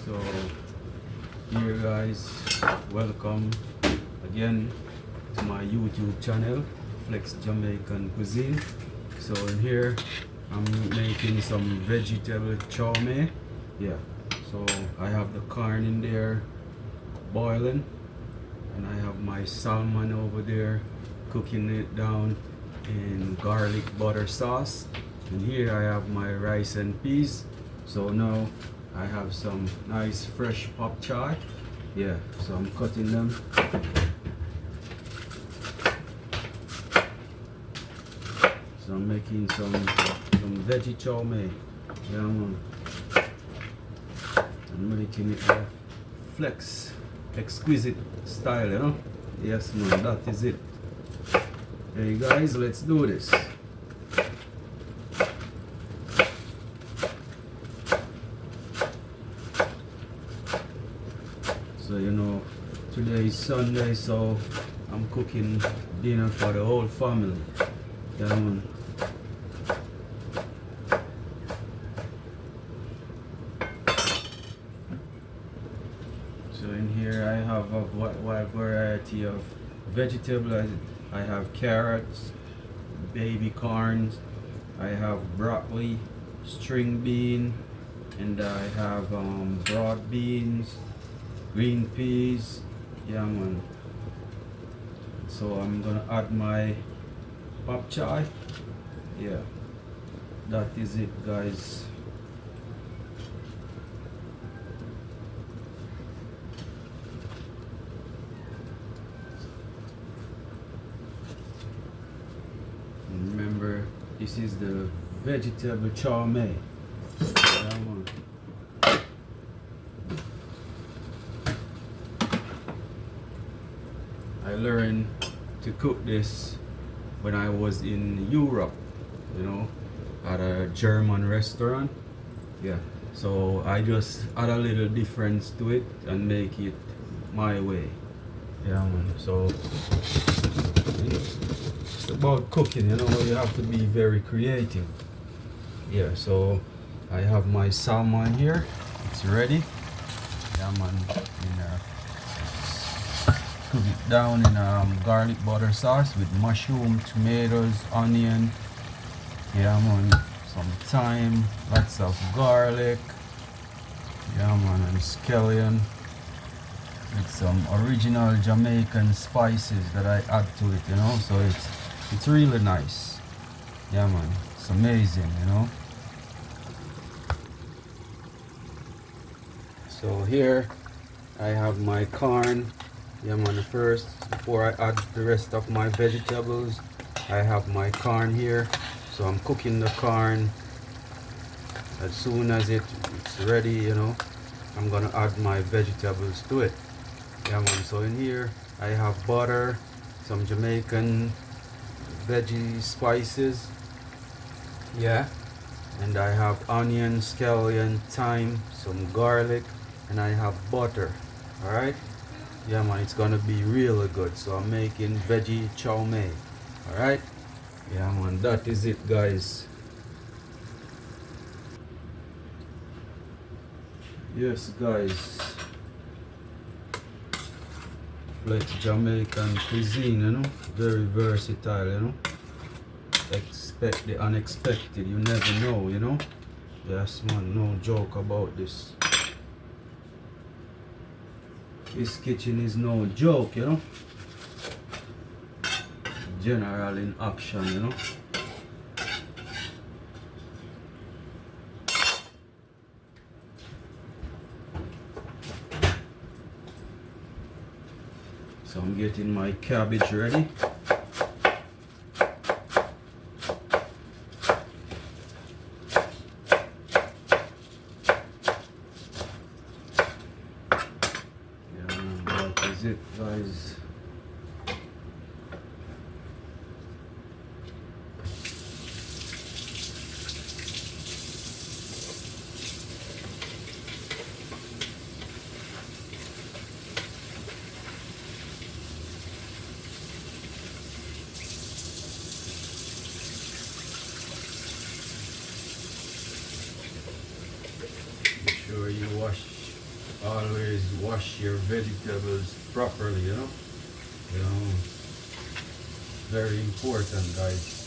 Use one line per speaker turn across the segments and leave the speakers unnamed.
So here guys, welcome again to my YouTube channel, Flex Jamaican Cuisine. So in here I'm making some vegetable chow mein. Yeah, so I have the corn in there boiling, and I have my salmon over there cooking it down in garlic butter sauce, and here I have my rice and peas. So now I have some nice fresh pop chai. Yeah, so I'm cutting them. So I'm making some veggie chow mein. Yeah, I'm making it flex exquisite style, you know. Yes man, that is it. Hey guys, let's do this. So you know, today is Sunday, so I'm cooking dinner for the whole family. Yeah man. So in here I have a wide variety of vegetables. I have carrots, baby corns, I have broccoli, string bean, and I have broad beans, green peas. Yeah man. So I'm gonna add my pop chai. Yeah, that is it guys. Remember, this is the vegetable chow mein. Yeah, man. I learned to cook this when I was in Europe, you know, at a German restaurant. Yeah, so I just add a little difference to it and make it my way. Yeah, man. So it's about cooking, you know, you have to be very creative. Yeah, so I have my salmon here, it's ready. Yeah man, cook it down in garlic butter sauce with mushroom, tomatoes, onion. Yeah man, some thyme, lots of garlic. Yeah man, and scallion with some original Jamaican spices that I add to it, you know, so it's really nice. Yeah man, it's amazing, you know. So here I have my corn. Yeah man, first before I add the rest of my vegetables, I have my corn here. So I'm cooking the corn. As soon as it's ready, you know, I'm gonna add my vegetables to it. Yeah man, so in here I have butter, some Jamaican veggie spices. Yeah, and I have onion, scallion, thyme, some garlic, and I have butter. Alright, yeah man, it's gonna be really good. So I'm making veggie chow mein. Alright, yeah man, that is it guys. Yes guys, Flex Jamaican cuisine, you know, very versatile, you know. Expect the unexpected, you never know, you know. Yes man, no joke about this. This kitchen is no joke, you know. General in action, you know. So I'm getting my cabbage ready. That is it guys. Be sure you wash always wash your vegetables properly, you know. You know, very important, guys.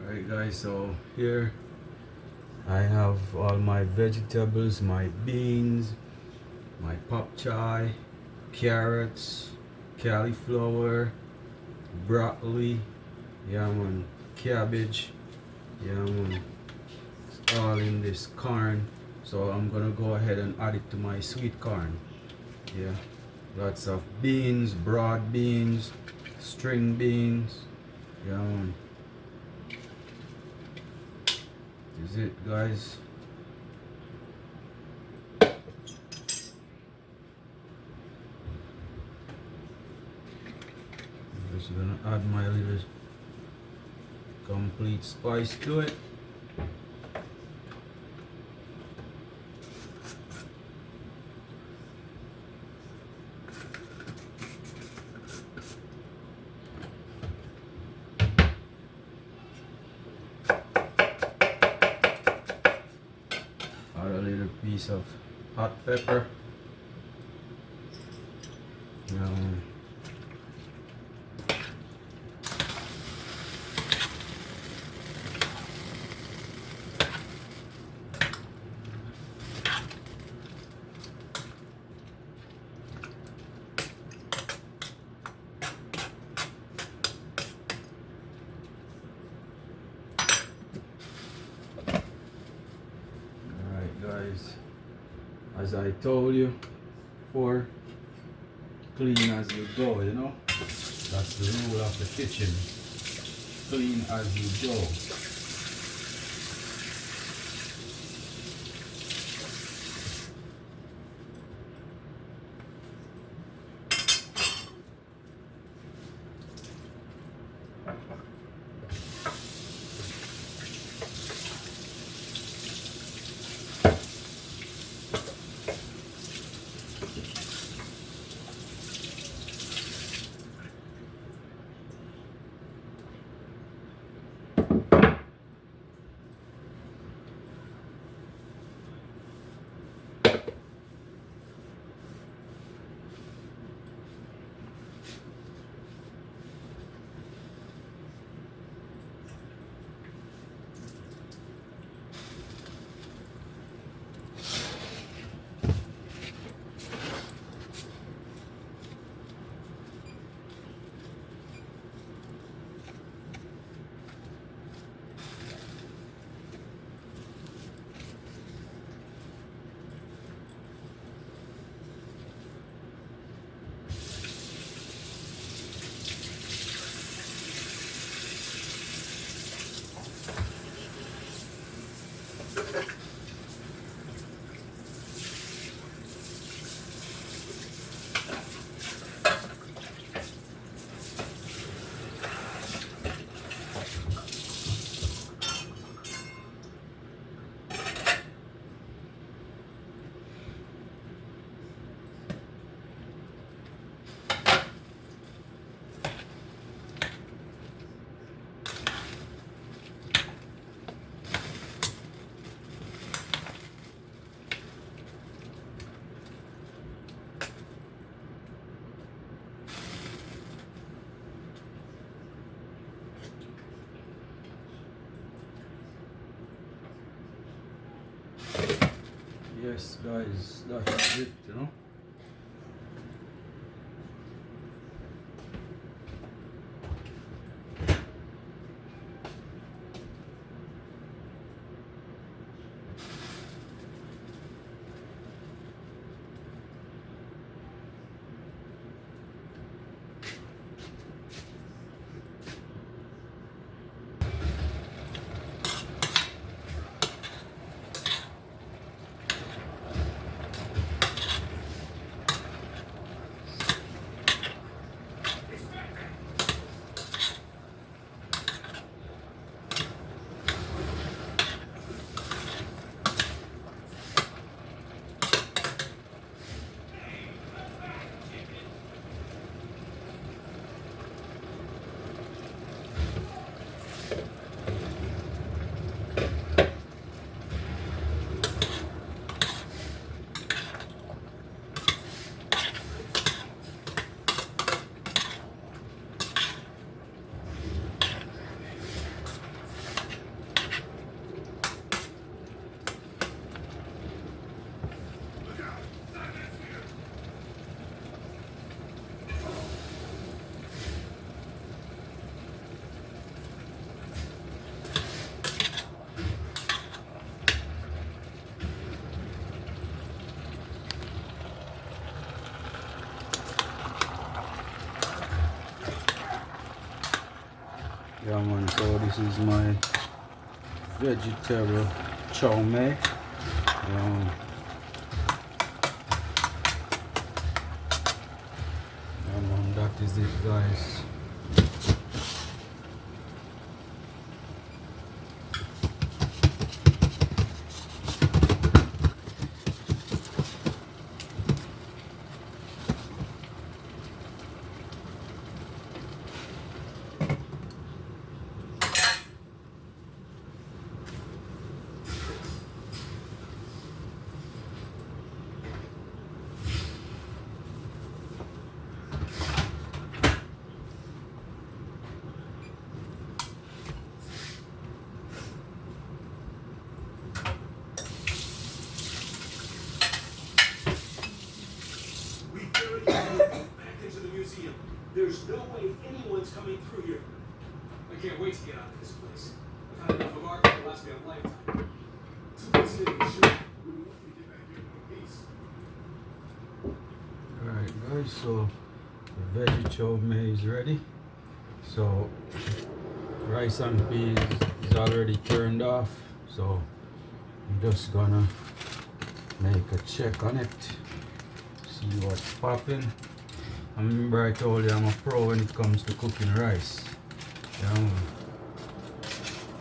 Alright guys, so here I have all my vegetables, my beans, my pop chai, carrots, cauliflower, broccoli, yeah man, cabbage, yeah man, it's all in this corn. So I'm gonna go ahead and add it to my sweet corn. Yeah, lots of beans, broad beans, string beans, yeah man. This is it guys. I'm just gonna add my little complete spice to it. Add a little piece of hot pepper. Alright guys, as I told you before, clean as you go, you know. That's the rule of the kitchen. Clean as you go. Yes, guys, that's it, you know. Yeah man, so this is my vegetable chow mein. Yeah man, that is it guys.
There's no way anyone's coming through here. I can't wait to get out of this place. I've had enough of art to last me a lifetime. Too busy to be sure. We want to get back here in one piece.
Alright guys, so the veggie chow mein is ready. So rice and peas is already turned off. So I'm just gonna make a check on it. See what's popping. I remember I told you I'm a pro when it comes to cooking rice.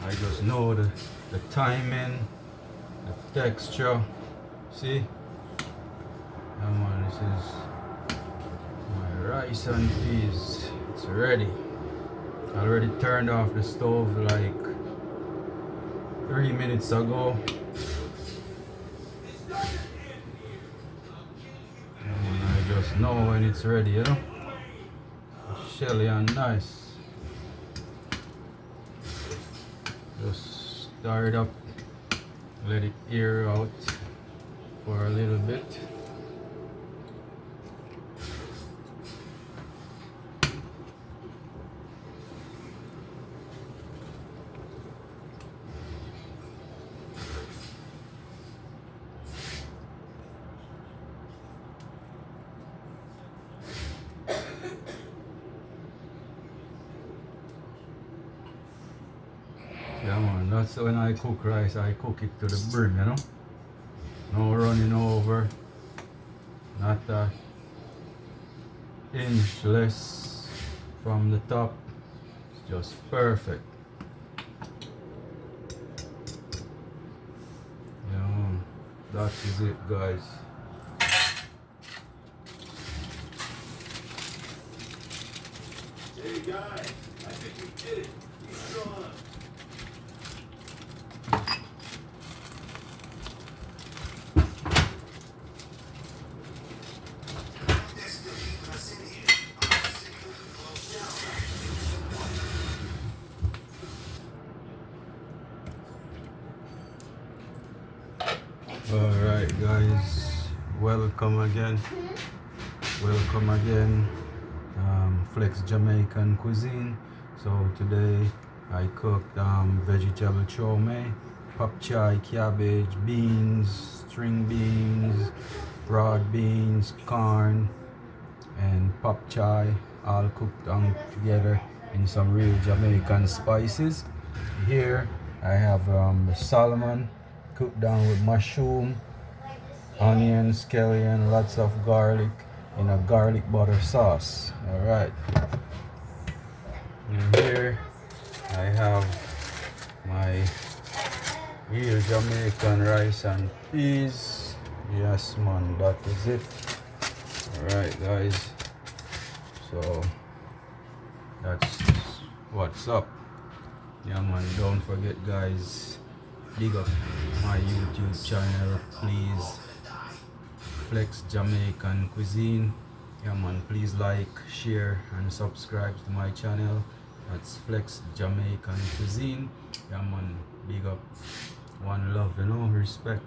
I just know the timing, the texture. See? Man, this is my rice and peas. It's ready. I already turned off the stove like 3 minutes ago. I just know when it's ready, you know. Shelly and nice. Just stir it up, let it air out for a little bit. Yeah man, that's when I cook rice, I cook it to the brim, you know. No running over, not a inch less from the top. It's just perfect. Yeah man, that is it guys.
Hey guys, I think we did it. You still on?
Alright guys, welcome again. Welcome again. Flex Jamaican cuisine. So today I cooked vegetable chow mein, pop chai, cabbage, beans, string beans, broad beans, corn, and pop chai, all cooked together in some real Jamaican spices. Here I have the salmon cooked down with mushroom, onion, scallion, lots of garlic in a garlic butter sauce. Alright. And here I have my real Jamaican rice and peas. Yes man, that is it. Alright guys. So that's what's up. Yeah man, don't forget guys, big up my YouTube channel, please. Flex Jamaican cuisine. Yeah man, please like, share and subscribe to my channel. That's Flex Jamaican cuisine. Yeah man, big up, one love, respect.